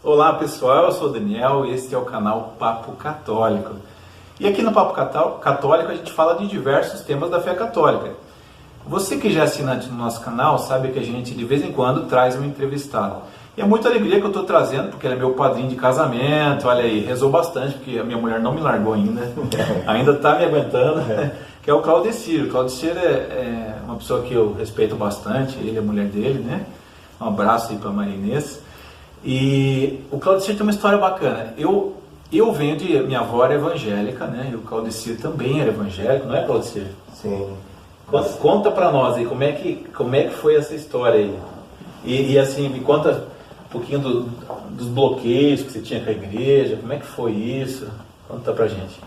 Olá pessoal, eu sou o Daniel e este é o canal Papo Católico. E aqui no Papo Católico a gente fala de diversos temas da fé católica. Você que já é assinante no nosso canal sabe que a gente de vez em quando traz um entrevistado. E é muita alegria que eu estou trazendo, porque ele é meu padrinho de casamento, olha aí, rezou bastante, porque a minha mulher não me largou ainda, ainda está me aguentando, que é o Claudecir. O Claudecir é uma pessoa que eu respeito bastante, ele é a mulher dele, né? Um abraço aí para a Maria Inês. E o Claudecir tem uma história bacana. Eu venho de... Minha avó era evangélica, né? E o Claudecir também era evangélico, não é, Claudecir? Sim. Conta pra nós aí, como é que foi essa história aí? E assim, me conta um pouquinho dos bloqueios que você tinha com a igreja, como é que foi isso? Conta pra gente.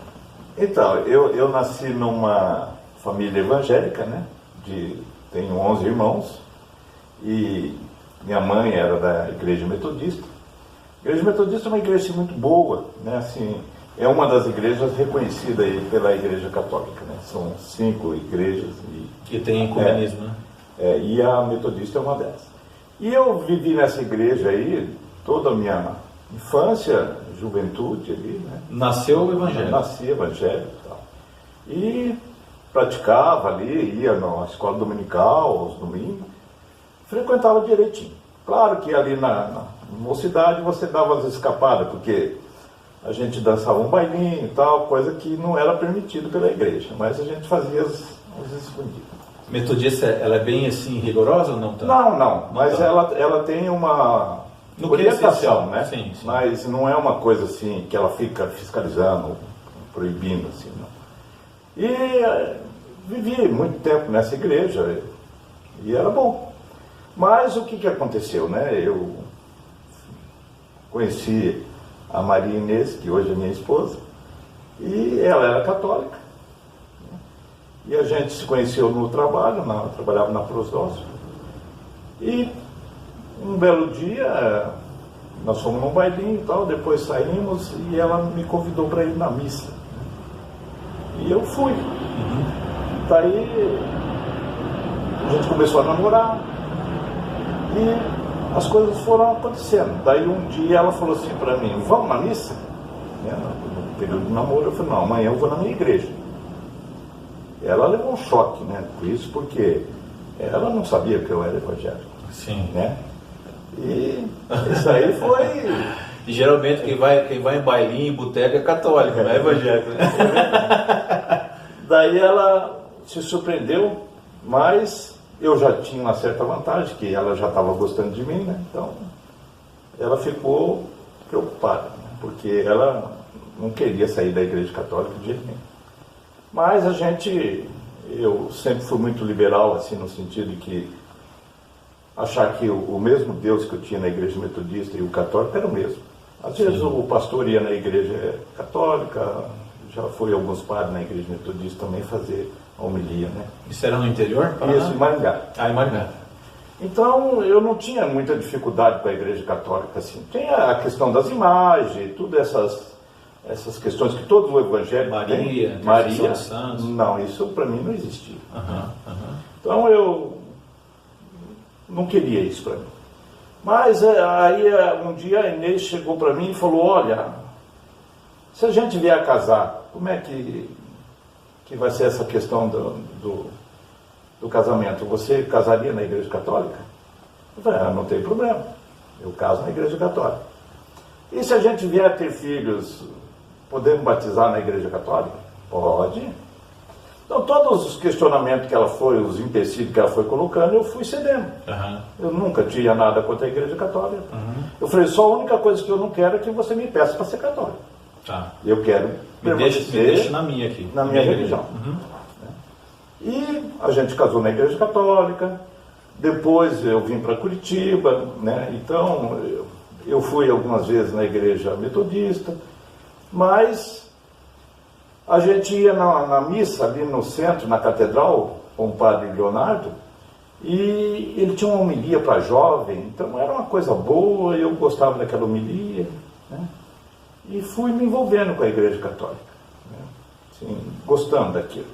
Então, eu nasci numa família evangélica, né? Tenho 11 irmãos e minha mãe era da Igreja Metodista. A Igreja Metodista é uma igreja muito boa, né? Assim, é uma das igrejas reconhecidas aí pela Igreja Católica, né? São 5 igrejas. Que tem ecumenismo, né? E a Metodista é uma dessas. E eu vivi nessa igreja aí toda a minha infância, juventude ali, né? Nasceu evangélico? Nasci evangélico e tal. E praticava ali, ia na escola dominical, aos domingos, frequentava direitinho. Claro que ali na mocidade você dava as escapadas, porque a gente dançava um bailinho e tal, coisa que não era permitido pela igreja, mas a gente fazia as escondidas. Metodista, ela é bem assim rigorosa ou não tanto? Não, mas ela tem uma orientação, né? Sim. Mas não é uma coisa assim que ela fica fiscalizando, proibindo assim, não. E vivi muito tempo nessa igreja e era bom. Mas o que aconteceu, né? Eu conheci a Maria Inês, que hoje é minha esposa, e ela era católica. E a gente se conheceu no trabalho, eu trabalhava na Prosdócio. E um belo dia, nós fomos num bailinho e tal, depois saímos e ela me convidou para ir na missa. E eu fui. Daí a gente começou a namorar e as coisas foram acontecendo. Daí um dia ela falou assim para mim, vamos na missa? No período de namoro, eu falei, não, amanhã eu vou na minha igreja. Ela levou um choque, né, por isso, porque ela não sabia que eu era evangélico. Sim. Né? E isso aí foi... E geralmente quem vai em bailinho, em boteca é católico, não é evangélico, né? Daí ela se surpreendeu, mas eu já tinha uma certa vantagem, que ela já estava gostando de mim, né? Então ela ficou preocupada, né? Porque ela não queria sair da igreja católica de jeito nenhum. Mas eu sempre fui muito liberal, assim, no sentido de que achar que o mesmo Deus que eu tinha na igreja metodista e o católico era o mesmo. Às vezes o pastor ia na igreja católica, já foi alguns padres na igreja metodista também fazer a homilia, né? Isso era no interior? Isso, em Maringá. Em Maringá. Então, eu não tinha muita dificuldade com a igreja católica, assim. Tem a questão das imagens, todas essas questões que todo o evangelho Maria, Maria, Santos. Não, isso para mim não existia. Então eu não queria isso para mim. Mas aí um dia a Inês chegou para mim e falou, olha, se a gente vier a casar, como é que vai ser essa questão do casamento? Você casaria na igreja católica? Eu falei, não tem problema, eu caso na igreja católica. E se a gente vier a ter filhos, podemos batizar na igreja católica? Pode. Então todos os questionamentos que ela foi, os empecilhos que ela foi colocando, eu fui cedendo. Eu nunca tinha nada contra a igreja católica. Eu falei, só a única coisa que eu não quero é que você me peça para ser católico. Eu quero me deixa na minha aqui. Na minha religião. E a gente casou na igreja católica, depois eu vim para Curitiba, né? Então eu fui algumas vezes na igreja metodista, mas a gente ia na missa ali no centro, na catedral, com o padre Leonardo, e ele tinha uma homilia para jovem, então era uma coisa boa, eu gostava daquela homilia, né? E fui me envolvendo com a igreja católica, né? Assim, gostando daquilo.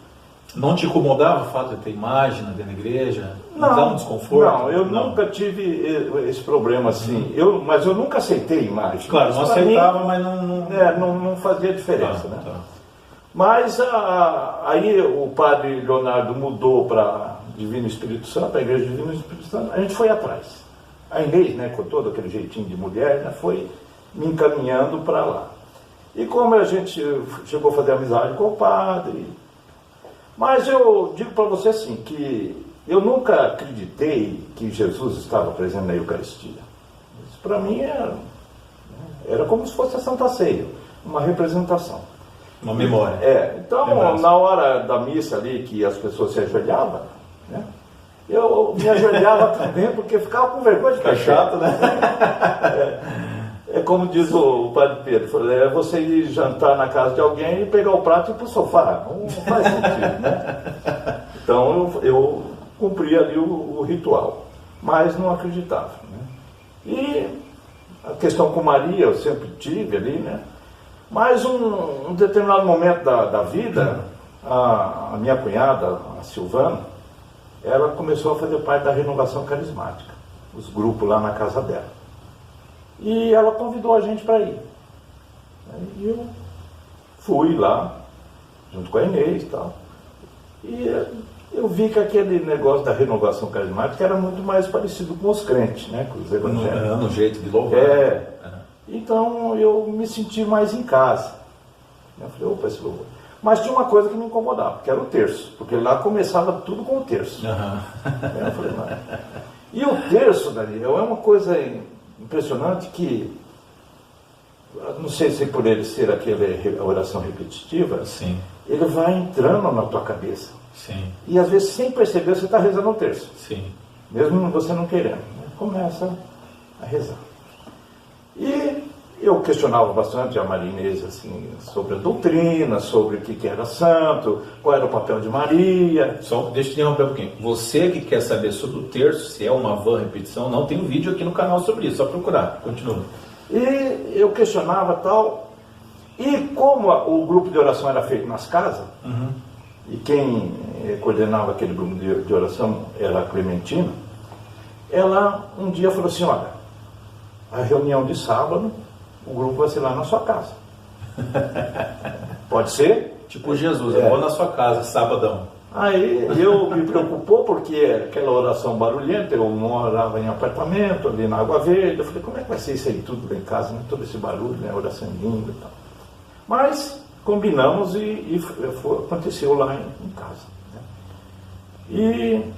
Não te incomodava o fato de ter imagem dentro da igreja? Não dá um desconforto? Não, eu nunca tive esse problema assim. Mas eu nunca aceitei imagem. Claro, não aceitava, mas não fazia diferença, né? Tá. Mas aí o padre Leonardo mudou para Divino Espírito Santo, a igreja Divino Espírito Santo, a gente foi atrás. A Inês, né, com todo aquele jeitinho de mulher, né, foi me encaminhando para lá. E como a gente chegou a fazer amizade com o padre. Mas eu digo para você assim, que eu nunca acreditei que Jesus estava presente na Eucaristia. Isso para mim era como se fosse a Santa Ceia, uma representação. Uma memória. Então, na hora da missa ali, que as pessoas se ajoelhavam, né, eu me ajoelhava também, porque ficava com vergonha de ficar chato, né? É como diz o padre Pedro, é você ir jantar na casa de alguém e pegar o prato e ir para o sofá. Não faz sentido, né? Então, eu cumpria ali o ritual, mas não acreditava. Né? E a questão com Maria eu sempre tive ali, né? Mas um determinado momento da vida, a minha cunhada, a Silvana, ela começou a fazer parte da renovação carismática, os grupos lá na casa dela. E ela convidou a gente para ir. E eu fui lá, junto com a Inês e tal. E eu vi que aquele negócio da renovação carismática era muito mais parecido com os crentes, né? Com os evangélicos. No jeito de louvar. Então eu me senti mais em casa. Eu falei, opa, esse louvor. Mas tinha uma coisa que me incomodava, que era o terço, porque lá começava tudo com o terço. Eu falei, não. E o terço, Daniel, é uma coisa impressionante que, não sei se por ele ser aquela oração repetitiva, sim, ele vai entrando na tua cabeça. Sim. E às vezes, sem perceber, você está rezando o terço. Sim. Mesmo você não querendo. Começa a rezar. E eu questionava bastante a Maria Inês assim, sobre a doutrina, sobre o que era santo, qual era o papel de Maria. Só deixa eu te interromper um pouquinho. Você que quer saber sobre o terço, se é uma vã repetição ou não, tem um vídeo aqui no canal sobre isso, só procurar. Continua. E eu questionava tal. E como o grupo de oração era feito nas casas, e quem coordenava aquele grupo de oração era a Clementina, ela um dia falou assim, olha, a reunião de sábado, o grupo vai ser lá na sua casa. Pode ser? Tipo Jesus, eu vou na sua casa, sabadão. Aí eu me preocupou porque aquela oração barulhenta, eu morava em apartamento, ali na Água Verde, eu falei, como é que vai ser isso aí tudo lá em casa, né? Todo esse barulho, né? Oração linda e tal. Mas combinamos e aconteceu lá em casa. Né? E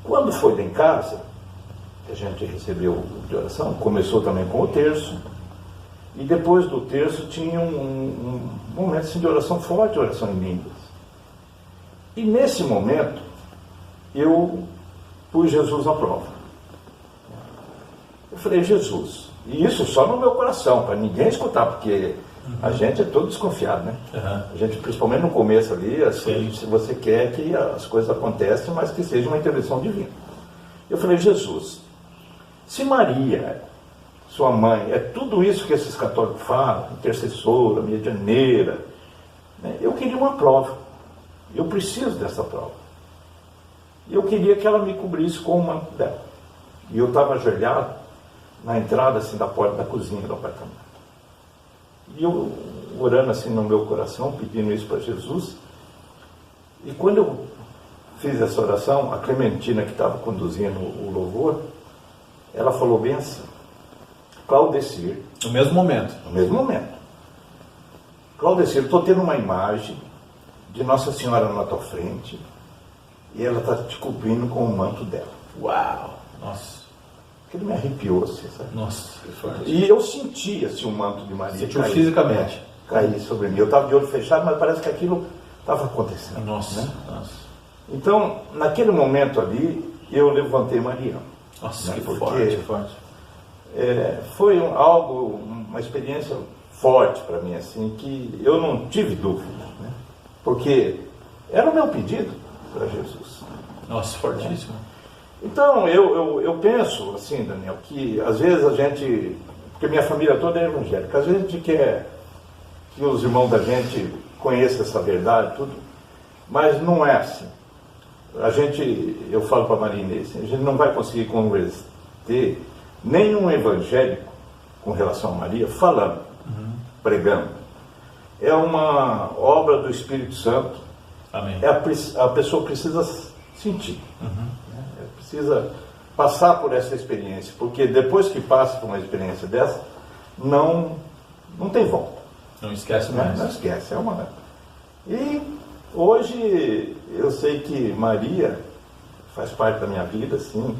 quando foi lá em casa, que a gente recebeu o grupo de oração, começou também com o terço, e depois do terço tinha um momento assim, de oração forte, oração em línguas. E nesse momento, eu pus Jesus à prova. Eu falei, Jesus, e isso só no meu coração, para ninguém escutar, porque a gente é todo desconfiado, né? A gente, principalmente no começo ali, se você quer que as coisas aconteçam, mas que seja uma intervenção divina. Eu falei, Jesus, se Maria, sua mãe, é tudo isso que esses católicos falam, intercessora, medianeira, né? Eu queria uma prova. Eu preciso dessa prova. E eu queria que ela me cobrisse com o manto dela. E eu estava ajoelhado na entrada assim, da porta da cozinha do apartamento. E eu orando assim no meu coração, pedindo isso para Jesus. E quando eu fiz essa oração, a Clementina que estava conduzindo o louvor, ela falou bem assim, Claudecir. No mesmo momento. No mesmo momento. Claudecir, estou tendo uma imagem de Nossa Senhora na tua frente e ela está te cobrindo com o manto dela. Uau! Nossa! Aquilo me arrepiou, assim, sabe? Nossa, que forte. E eu senti assim, o manto de Maria. Sentiu fisicamente. Cair sobre mim. Eu estava de olho fechado, mas parece que aquilo estava acontecendo. Nossa, né? Nossa. Então, naquele momento ali, eu levantei Maria. Nossa, né? que Porque forte, forte. Foi uma experiência forte para mim, assim, que eu não tive dúvida, né? Porque era o meu pedido para Jesus. Nossa, fortíssimo. Então, eu penso, assim, Daniel, que às vezes a gente, porque minha família toda é evangélica, às vezes a gente quer que os irmãos da gente conheçam essa verdade, tudo, Mas não é assim. Eu falo para a Maria Inês, a gente não vai conseguir converter nenhum evangélico com relação a Maria falando, pregando. É uma obra do Espírito Santo. Amém. A pessoa precisa sentir, precisa passar por essa experiência, porque depois que passa por uma experiência dessa, não tem volta. Não esquece mais. Não esquece. E hoje eu sei que Maria faz parte da minha vida, sim.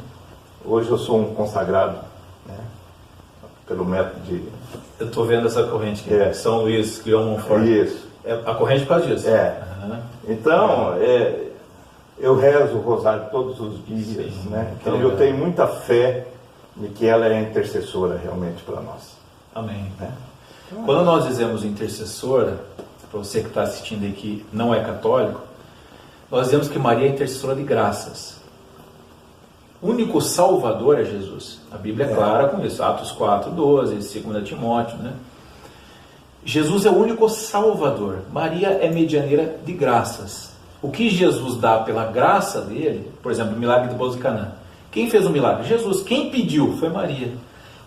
Hoje eu sou um consagrado, né, pelo método de... Eu estou vendo essa corrente aqui, São Luís Guilherme Montfort. Isso. É a corrente por causa disso. Então, eu rezo o rosário todos os dias, Sim, né? Então eu tenho muita fé de que ela é intercessora realmente para nós. Amém. Quando nós dizemos intercessora, para você que está assistindo aí que não é católico, nós dizemos que Maria é intercessora de graças. O único salvador é Jesus. A Bíblia é clara com isso. Atos 4:12, 2 Timóteo, né? Jesus é o único salvador. Maria é medianeira de graças. O que Jesus dá pela graça dele, por exemplo, o milagre do bolos de Canaã. Quem fez o milagre? Jesus. Quem pediu? Foi Maria.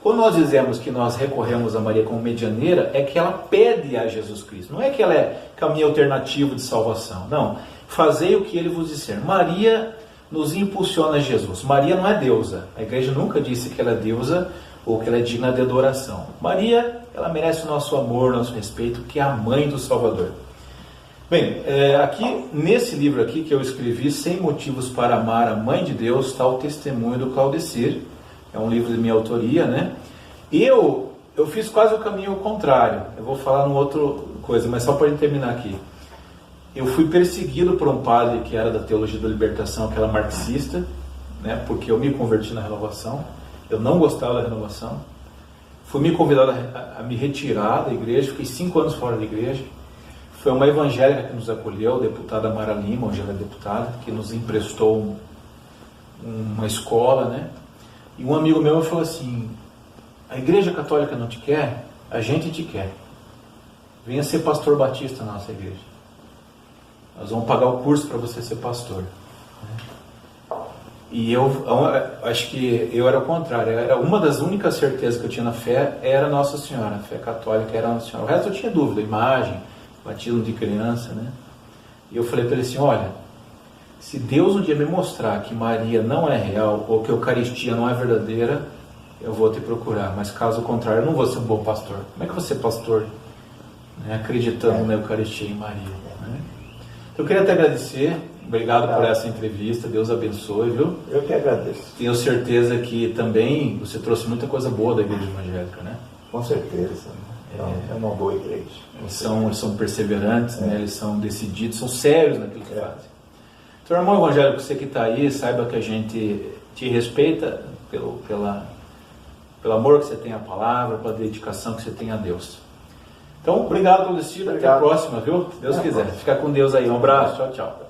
Quando nós dizemos que nós recorremos a Maria como medianeira, é que ela pede a Jesus Cristo. Não é que ela é caminho alternativo de salvação. Não. Fazei o que ele vos disser. Maria nos impulsiona a Jesus. Maria não é deusa. A igreja nunca disse que ela é deusa ou que ela é digna de adoração. Maria, ela merece o nosso amor, o nosso respeito, que é a mãe do Salvador. Bem, aqui nesse livro aqui que eu escrevi, 100 motivos para amar a Mãe de Deus, está o testemunho do Claudecir. É um livro de minha autoria, né? Eu fiz quase o caminho contrário. Eu vou falar numa outra coisa, mas só para terminar aqui. Eu fui perseguido por um padre que era da Teologia da Libertação, que era marxista, né? Porque eu me converti na Renovação. Eu não gostava da Renovação. Fui me convidado a me retirar da igreja. Fiquei 5 anos fora da igreja. Foi uma evangélica que nos acolheu, a deputada Mara Lima, hoje ela é deputada, que nos emprestou uma escola, né? E um amigo meu falou assim: a igreja católica não te quer, a gente te quer. Venha ser pastor batista na nossa igreja. Nós vamos pagar o curso para você ser pastor. E eu acho que eu era o contrário. Era uma das únicas certezas que eu tinha na fé era Nossa Senhora, a fé católica era Nossa Senhora. O resto eu tinha dúvida, imagem, batismo de criança, né? E eu falei para ele assim: olha, se Deus um dia me mostrar que Maria não é real ou que a Eucaristia não é verdadeira, eu vou te procurar. Mas caso contrário, eu não vou ser um bom pastor. Como é que eu vou ser pastor, né, acreditando na Eucaristia e em Maria? Né? Eu queria te agradecer. Obrigado por essa entrevista. Deus abençoe, viu? Eu que agradeço. Tenho certeza que também você trouxe muita coisa boa da igreja evangélica, né? Com certeza. É uma boa igreja. Eles são perseverantes, né? Eles são decididos, são sérios naquilo que fazem. Então, irmão evangélico, você que está aí, saiba que a gente te respeita pelo amor que você tem à palavra, pela dedicação que você tem a Deus. Então, obrigado pelo destino. Até a próxima, viu? Deus quiser. Fica com Deus aí. Um abraço. Tchau, tchau.